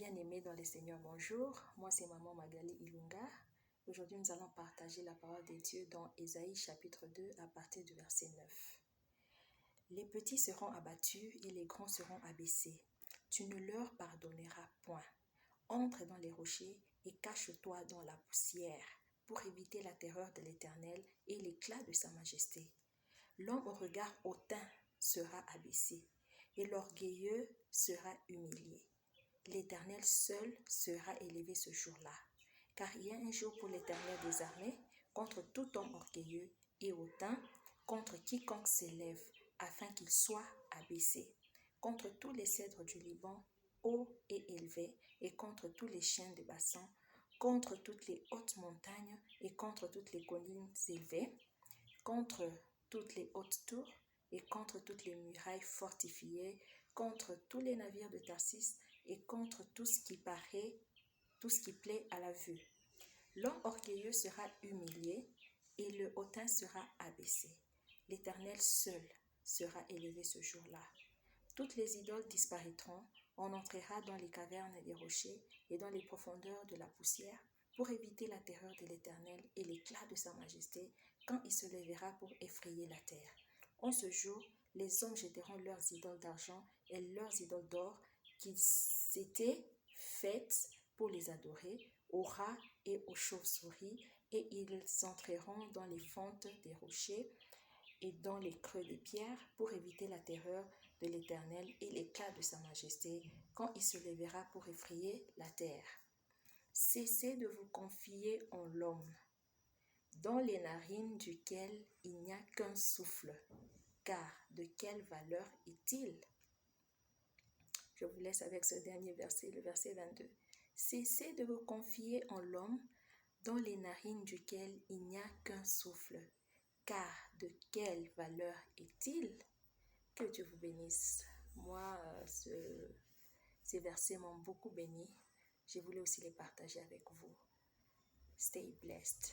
Bien-aimés dans le Seigneur, bonjour. Moi, c'est Maman Magali Ilunga. Aujourd'hui, nous allons partager la parole de Dieu dans Ésaïe chapitre 2 à partir du verset 9. Les petits seront abattus et les grands seront abaissés. Tu ne leur pardonneras point. Entre dans les rochers et cache-toi dans la poussière pour éviter la terreur de l'Éternel et l'éclat de sa majesté. L'homme au regard hautain sera abaissé et l'orgueilleux sera humilié. L'Éternel seul sera élevé ce jour-là, car il y a un jour pour l'Éternel des armées contre tout homme orgueilleux et hautain, contre quiconque s'élève, afin qu'il soit abaissé, contre tous les cèdres du Liban, hauts et élevés, et contre tous les chênes de Bassan, contre toutes les hautes montagnes et contre toutes les collines élevées, contre toutes les hautes tours et contre toutes les murailles fortifiées, contre tous les navires de Tarsis et contre tout ce qui plaît à la vue. L'homme orgueilleux sera humilié et le hautain sera abaissé. L'Éternel seul sera élevé ce jour-là. Toutes les idoles disparaîtront, on entrera dans les cavernes des rochers et dans les profondeurs de la poussière pour éviter la terreur de l'Éternel et l'éclat de sa majesté quand il se lèvera pour effrayer la terre. En ce jour, les hommes jetteront leurs idoles d'argent et leurs idoles d'or qu'ils s'étaient faites pour les adorer, aux rats et aux chauves-souris, et ils entreront dans les fentes des rochers et dans les creux des pierres pour éviter la terreur de l'Éternel et l'éclat de sa majesté quand il se lèvera pour effrayer la terre. Cessez de vous confier en l'homme, dans les narines duquel il n'y a qu'un souffle, car de quelle valeur est-il? Je vous laisse avec ce dernier verset, le verset 22. Cessez de vous confier en l'homme, dans les narines duquel il n'y a qu'un souffle, car de quelle valeur est-il? Que Dieu vous bénisse. Moi, ces versets m'ont beaucoup béni. Je voulais aussi les partager avec vous. Stay blessed.